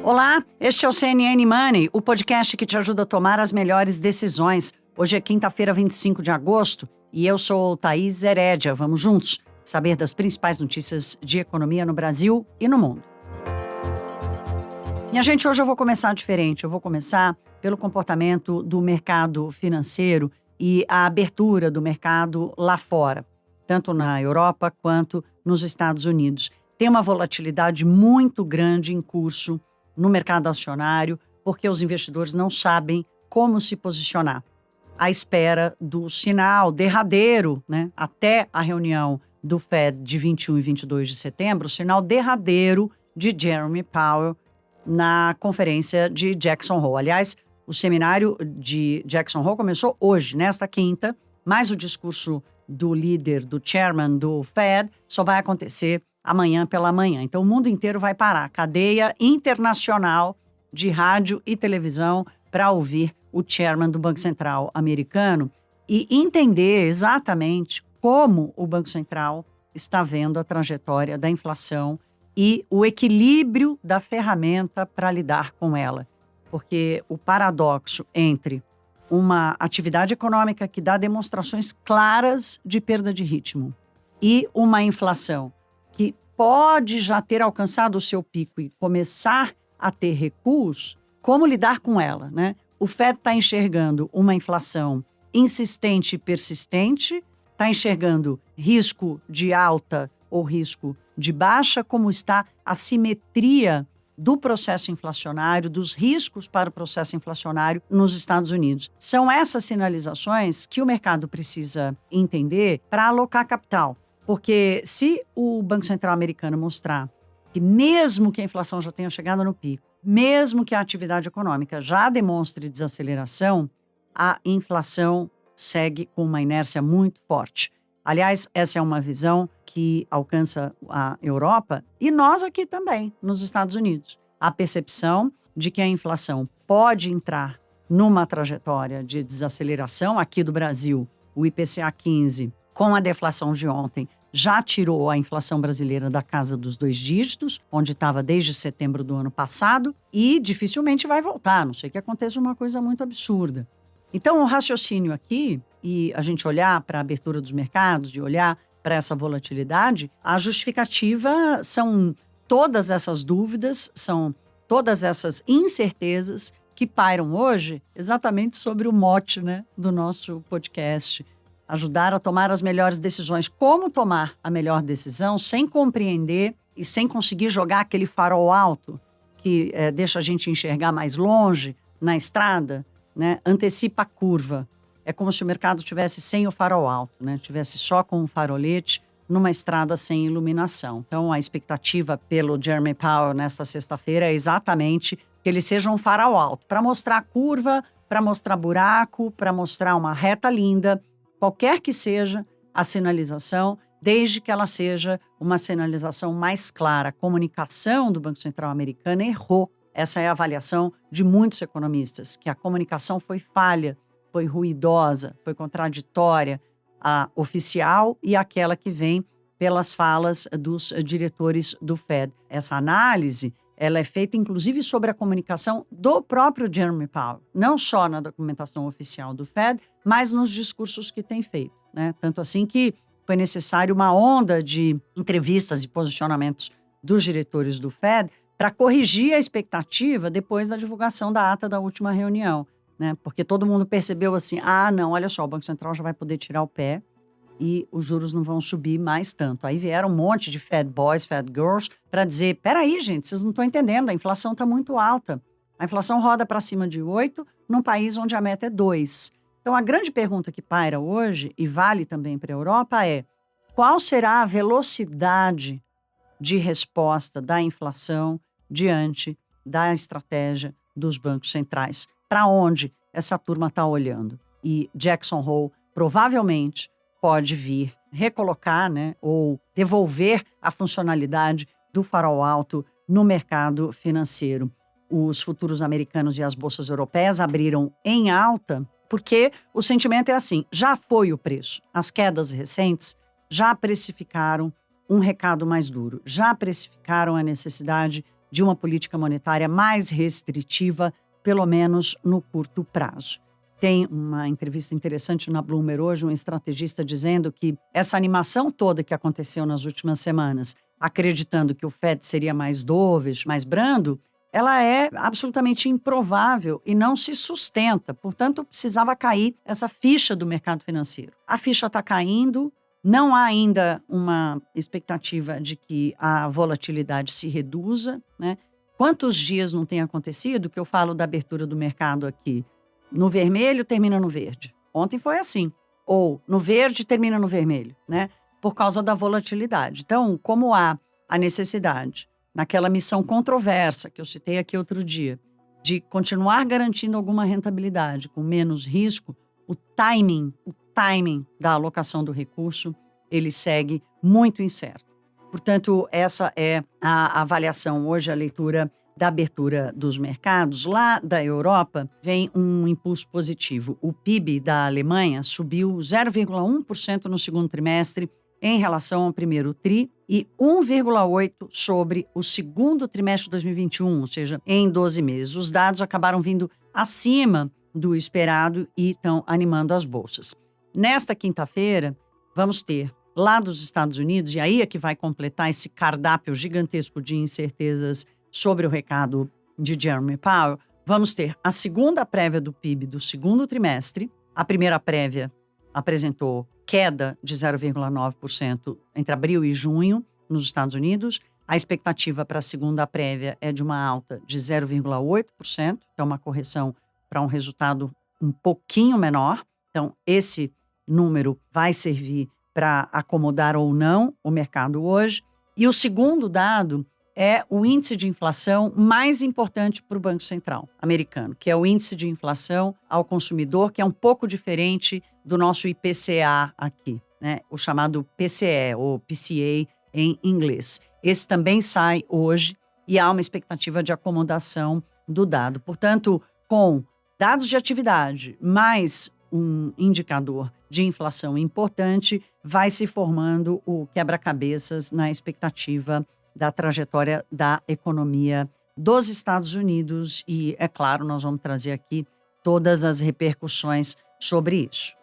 Olá, este é o CNN Money, o podcast que te ajuda a tomar as melhores decisões. Hoje é quinta-feira, 25 de agosto, e eu sou Thaís Herédia. Vamos juntos saber das principais notícias de economia no Brasil e no mundo. Minha gente, hoje eu vou começar diferente. Eu vou começar pelo comportamento do mercado financeiro e a abertura do mercado lá fora, tanto na Europa quanto nos Estados Unidos. Tem uma volatilidade muito grande em curso no mercado acionário, porque os investidores não sabem como se posicionar, à espera do sinal derradeiro, né, até a reunião do Fed de 21 e 22 de setembro, o sinal derradeiro de Jerome Powell na conferência de Jackson Hole. Aliás, o seminário de Jackson Hole começou hoje, nesta quinta, mas o discurso do líder, do chairman do Fed, só vai acontecer amanhã pela manhã. Então, o mundo inteiro vai parar. Cadeia internacional de rádio e televisão para ouvir o chairman do Banco Central americano e entender exatamente como o Banco Central está vendo a trajetória da inflação e o equilíbrio da ferramenta para lidar com ela. Porque o paradoxo entre uma atividade econômica que dá demonstrações claras de perda de ritmo e uma inflação que pode já ter alcançado o seu pico e começar a ter recuos, como lidar com ela, né? O Fed está enxergando uma inflação insistente e persistente, está enxergando risco de alta ou risco de baixa, como está a simetria do processo inflacionário, dos riscos para o processo inflacionário nos Estados Unidos. São essas sinalizações que o mercado precisa entender para alocar capital. Porque se o Banco Central americano mostrar que mesmo que a inflação já tenha chegado no pico, mesmo que a atividade econômica já demonstre desaceleração, a inflação segue com uma inércia muito forte. Aliás, essa é uma visão que alcança a Europa e nós aqui também, nos Estados Unidos. A percepção de que a inflação pode entrar numa trajetória de desaceleração aqui do Brasil, o IPCA 15, com a deflação de ontem, já tirou a inflação brasileira da casa dos 2 dígitos, onde estava desde setembro do ano passado, e dificilmente vai voltar, a não sei que aconteça uma coisa muito absurda. Então, o raciocínio aqui, e a gente olhar para a abertura dos mercados, de olhar para essa volatilidade, a justificativa são todas essas dúvidas, são todas essas incertezas que pairam hoje exatamente sobre o mote, né, do nosso podcast. Ajudar a tomar as melhores decisões. Como tomar a melhor decisão sem compreender e sem conseguir jogar aquele farol alto que deixa a gente enxergar mais longe na estrada, né? Antecipa a curva. É como se o mercado tivesse sem o farol alto, né? Tivesse só com um farolete numa estrada sem iluminação. Então, a expectativa pelo Jerome Powell nesta sexta-feira é exatamente que ele seja um farol alto, para mostrar a curva, para mostrar buraco, para mostrar uma reta linda, qualquer que seja a sinalização, desde que ela seja uma sinalização mais clara. A comunicação do Banco Central americano errou. Essa é a avaliação de muitos economistas, que a comunicação foi falha, foi ruidosa, foi contraditória, a oficial e aquela que vem pelas falas dos diretores do Fed. Essa análise, ela é feita inclusive sobre a comunicação do próprio Jerome Powell, não só na documentação oficial do Fed, mas nos discursos que tem feito, né? Tanto assim que foi necessário uma onda de entrevistas e posicionamentos dos diretores do Fed para corrigir a expectativa depois da divulgação da ata da última reunião, né? Porque todo mundo percebeu assim, não, olha só, o Banco Central já vai poder tirar o pé e os juros não vão subir mais tanto. Aí vieram um monte de Fed Boys, Fed Girls para dizer, peraí, gente, vocês não estão entendendo, a inflação está muito alta. A inflação roda para cima de 8 num país onde a meta é 2. Então, a grande pergunta que paira hoje, e vale também para a Europa, é qual será a velocidade de resposta da inflação diante da estratégia dos bancos centrais? Para onde essa turma está olhando? E Jackson Hole provavelmente pode vir recolocar, né, ou devolver a funcionalidade do farol alto no mercado financeiro. Os futuros americanos e as bolsas europeias abriram em alta porque o sentimento é assim, já foi o preço. As quedas recentes já precificaram um recado mais duro, já precificaram a necessidade de uma política monetária mais restritiva, pelo menos no curto prazo. Tem uma entrevista interessante na Bloomberg hoje, um estrategista dizendo que essa animação toda que aconteceu nas últimas semanas, acreditando que o Fed seria mais dovish, mais brando, ela é absolutamente improvável e não se sustenta. Portanto, precisava cair essa ficha do mercado financeiro. A ficha está caindo, não há ainda uma expectativa de que a volatilidade se reduza, né? Quantos dias não tem acontecido que eu falo da abertura do mercado aqui? No vermelho, termina no verde. Ontem foi assim. Ou no verde, termina no vermelho, né? Por causa da volatilidade. Então, como há a necessidade, naquela missão controversa que eu citei aqui outro dia, de continuar garantindo alguma rentabilidade com menos risco, o timing da alocação do recurso, ele segue muito incerto. Portanto, essa é a avaliação hoje, a leitura da abertura dos mercados. Lá da Europa, vem um impulso positivo. O PIB da Alemanha subiu 0,1% no segundo trimestre em relação ao primeiro TRI e 1,8% sobre o segundo trimestre de 2021, ou seja, em 12 meses. Os dados acabaram vindo acima do esperado e estão animando as bolsas. Nesta quinta-feira, vamos ter lá dos Estados Unidos, e aí é que vai completar esse cardápio gigantesco de incertezas sobre o recado de Jerome Powell, vamos ter a segunda prévia do PIB do segundo trimestre. A primeira prévia apresentou queda de 0,9% entre abril e junho nos Estados Unidos. A expectativa para a segunda prévia é de uma alta de 0,8%, então uma correção para um resultado um pouquinho menor. Então, esse número vai servir para acomodar ou não o mercado hoje. E o segundo dado é o índice de inflação mais importante para o Banco Central americano, que é o índice de inflação ao consumidor, que é um pouco diferente do nosso IPCA aqui, né? O chamado PCE, ou PCA em inglês. Esse também sai hoje e há uma expectativa de acomodação do dado. Portanto, com dados de atividade mais um indicador de inflação importante, vai se formando o quebra-cabeças na expectativa da trajetória da economia dos Estados Unidos e, é claro, nós vamos trazer aqui todas as repercussões sobre isso.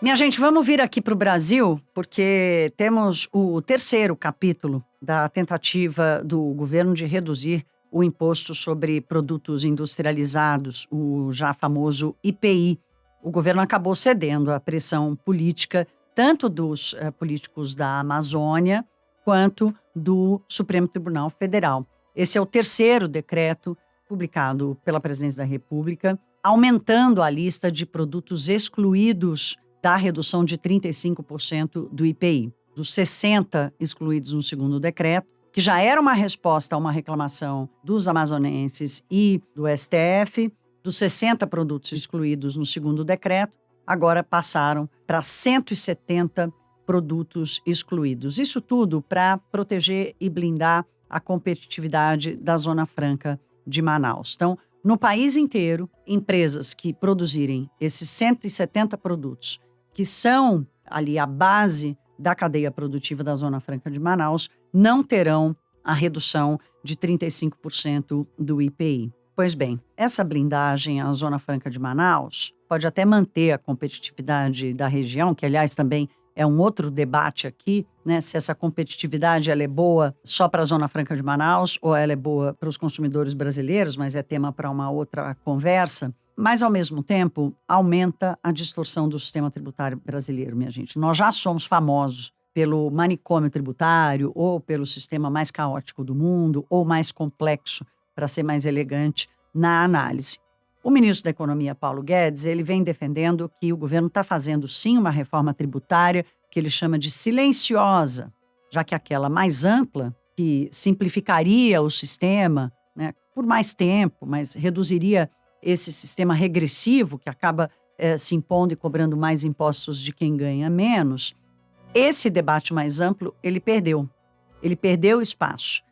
Minha gente, vamos vir aqui para o Brasil, porque temos o terceiro capítulo da tentativa do governo de reduzir o imposto sobre produtos industrializados, o já famoso IPI. O governo acabou cedendo à pressão política, tanto dos políticos da Amazônia, quanto do Supremo Tribunal Federal. Esse é o terceiro decreto publicado pela Presidência da República, aumentando a lista de produtos excluídos da redução de 35% do IPI. Dos 60 excluídos no segundo decreto, que já era uma resposta a uma reclamação dos amazonenses e do STF, dos 60 produtos excluídos no segundo decreto, agora passaram para 170 produtos excluídos. Isso tudo para proteger e blindar a competitividade da Zona Franca de Manaus. Então, no país inteiro, empresas que produzirem esses 170 produtos, que são ali a base da cadeia produtiva da Zona Franca de Manaus, não terão a redução de 35% do IPI. Pois bem, essa blindagem à Zona Franca de Manaus pode até manter a competitividade da região, que, aliás, também é um outro debate aqui, né? Se essa competitividade ela é boa só para a Zona Franca de Manaus ou ela é boa para os consumidores brasileiros, mas é tema para uma outra conversa. Mas, ao mesmo tempo, aumenta a distorção do sistema tributário brasileiro, minha gente. Nós já somos famosos pelo manicômio tributário ou pelo sistema mais caótico do mundo ou mais complexo, para ser mais elegante, na análise. O ministro da Economia, Paulo Guedes, ele vem defendendo que o governo está fazendo, sim, uma reforma tributária que ele chama de silenciosa, já que aquela mais ampla, que simplificaria o sistema, né, por mais tempo, mas reduziria esse sistema regressivo que acaba se impondo e cobrando mais impostos de quem ganha menos. Esse debate mais amplo, ele perdeu espaço.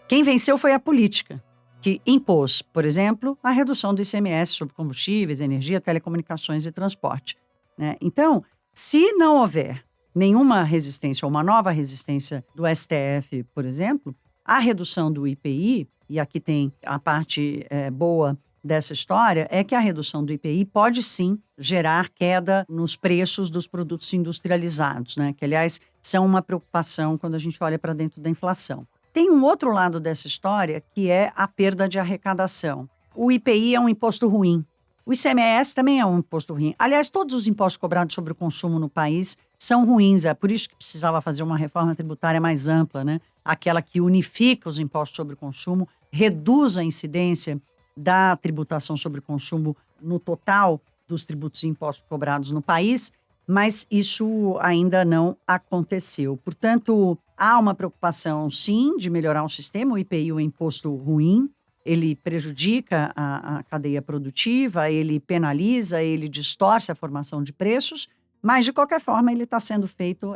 Quem venceu foi a política, que impôs, por exemplo, a redução do ICMS sobre combustíveis, energia, telecomunicações e transporte, né? Então, se não houver nenhuma resistência ou uma nova resistência do STF, por exemplo, A redução do IPI, e aqui tem a parte boa dessa história, é que a redução do IPI pode sim gerar queda nos preços dos produtos industrializados, né? Que, aliás, são uma preocupação quando a gente olha para dentro da inflação. Tem um outro lado dessa história, que é a perda de arrecadação. O IPI é um imposto ruim. O ICMS também é um imposto ruim. Aliás, todos os impostos cobrados sobre o consumo no país são ruins. É por isso que precisava fazer uma reforma tributária mais ampla, né? Aquela que unifica os impostos sobre o consumo, reduz a incidência da tributação sobre o consumo no total dos tributos e impostos cobrados no país, mas isso ainda não aconteceu. Portanto, há uma preocupação, sim, de melhorar o sistema. O IPI é um imposto ruim, ele prejudica a cadeia produtiva, ele penaliza, ele distorce a formação de preços, mas, de qualquer forma,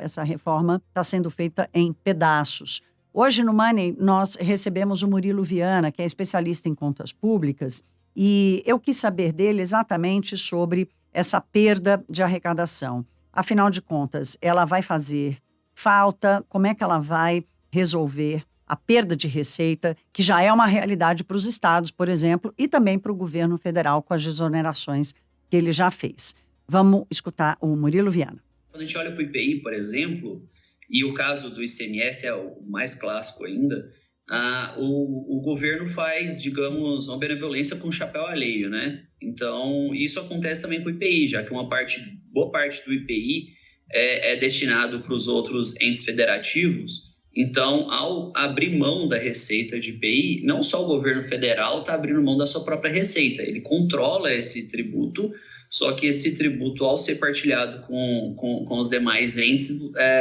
essa reforma está sendo feita em pedaços. Hoje, no Money, nós recebemos o Murilo Viana, que é especialista em contas públicas, e eu quis saber dele exatamente sobre essa perda de arrecadação. Afinal de contas, ela vai fazer falta? Como é que ela vai resolver a perda de receita, que já é uma realidade para os estados, por exemplo, e também para o governo federal com as desonerações que ele já fez? Vamos escutar o Murilo Viana. Quando a gente olha para o IPI, por exemplo, e o caso do ICMS é o mais clássico ainda, o governo faz, digamos, uma benevolência com o chapéu alheio, né? Então, isso acontece também com o IPI, já que boa parte do IPI é destinado para os outros entes federativos. Então, ao abrir mão da receita de IPI, não só o governo federal está abrindo mão da sua própria receita, ele controla esse tributo, só que esse tributo, ao ser partilhado com os demais entes,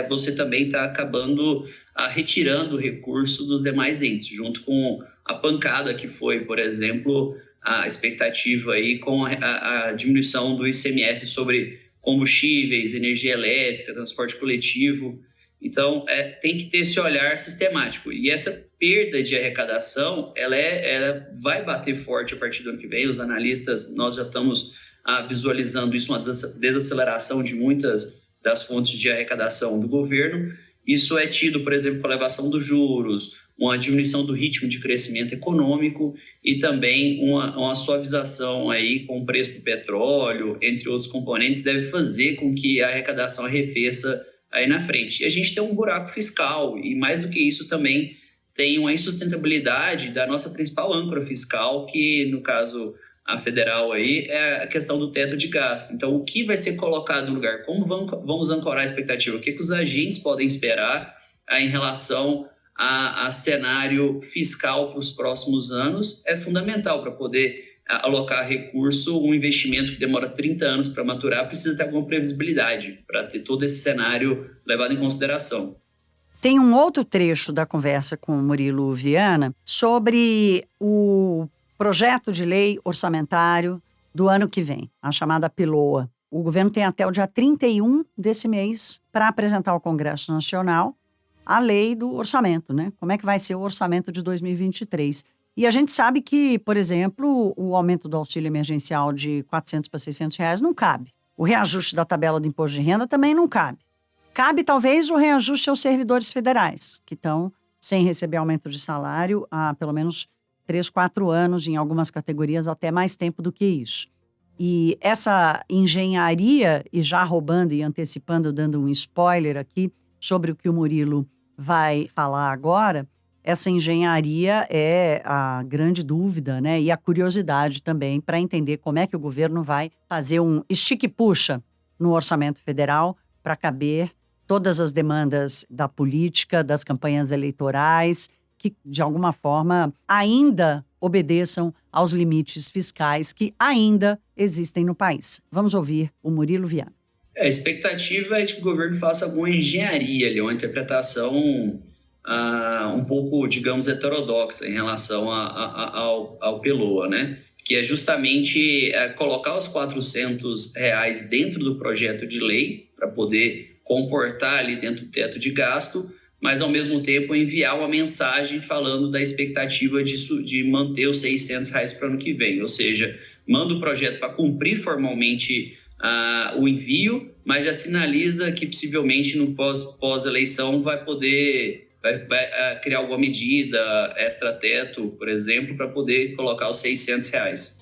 você também está acabando retirando o recurso dos demais entes, junto com a pancada que foi, por exemplo, a expectativa aí com a diminuição do ICMS sobre combustíveis, energia elétrica, transporte coletivo. Então, tem que ter esse olhar sistemático. E essa perda de arrecadação, ela vai bater forte a partir do ano que vem. Os analistas, nós já estamos visualizando isso, uma desaceleração de muitas das fontes de arrecadação do governo. Isso é tido, por exemplo, com a elevação dos juros, uma diminuição do ritmo de crescimento econômico e também uma suavização aí com o preço do petróleo, entre outros componentes, deve fazer com que a arrecadação arrefeça aí na frente. E a gente tem um buraco fiscal e, mais do que isso, também tem uma insustentabilidade da nossa principal âncora fiscal, que, no caso a federal, aí, é a questão do teto de gasto. Então, o que vai ser colocado no lugar? Como vamos ancorar a expectativa? O que os agentes podem esperar em relação a cenário fiscal para os próximos anos? É fundamental para poder alocar recurso. Um investimento que demora 30 anos para maturar precisa ter alguma previsibilidade para ter todo esse cenário levado em consideração. Tem um outro trecho da conversa com o Murilo Viana sobre o projeto de lei orçamentário do ano que vem, a chamada PILOA. O governo tem até o dia 31 desse mês para apresentar ao Congresso Nacional a lei do orçamento, né? Como é que vai ser o orçamento de 2023. E a gente sabe que, por exemplo, o aumento do auxílio emergencial de R$400 para R$600 não cabe. O reajuste da tabela do imposto de renda também não cabe. Cabe, talvez, o reajuste aos servidores federais, que estão sem receber aumento de salário há pelo menos 3, 4 anos, em algumas categorias até mais tempo do que isso. E essa engenharia, e já roubando e antecipando, dando um spoiler aqui sobre o que o Murilo vai falar agora, essa engenharia é a grande dúvida, né? E a curiosidade também para entender como é que o governo vai fazer um estique e puxa no orçamento federal para caber todas as demandas da política, das campanhas eleitorais, que, de alguma forma, ainda obedeçam aos limites fiscais que ainda existem no país. Vamos ouvir o Murilo Viana. A expectativa é de que o governo faça alguma engenharia ali, uma interpretação um pouco, digamos, heterodoxa em relação ao PILOA, né? Que é justamente colocar os R$400 dentro do projeto de lei para poder comportar ali dentro do teto de gasto, mas, ao mesmo tempo, enviar uma mensagem falando da expectativa de manter os R$600 para o ano que vem. Ou seja, manda o projeto para cumprir formalmente o envio, mas já sinaliza que, possivelmente, no pós-eleição, vai poder vai criar alguma medida extra-teto, por exemplo, para poder colocar os R$600.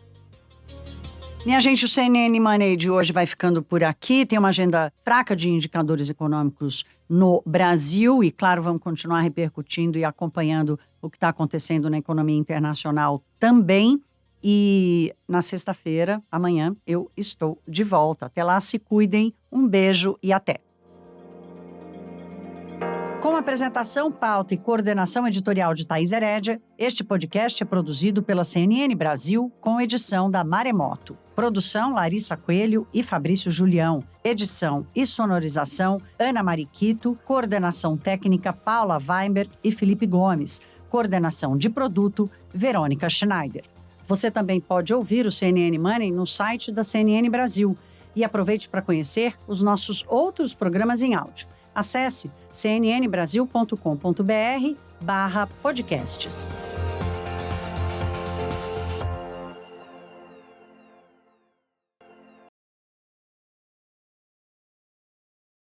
Minha gente, o CNN Money de hoje vai ficando por aqui. Tem uma agenda fraca de indicadores econômicos no Brasil e, claro, vamos continuar repercutindo e acompanhando o que está acontecendo na economia internacional também. E na sexta-feira, amanhã, eu estou de volta. Até lá, se cuidem. Um beijo e até. Com apresentação, pauta e coordenação editorial de Thaís Herédia, este podcast é produzido pela CNN Brasil com edição da Maremoto. Produção Larissa Coelho e Fabrício Julião. Edição e sonorização Ana Mariquito. Coordenação técnica Paula Weinberg e Felipe Gomes. Coordenação de produto Verônica Schneider. Você também pode ouvir o CNN Money no site da CNN Brasil. E aproveite para conhecer os nossos outros programas em áudio. Acesse cnnbrasil.com.br/podcasts.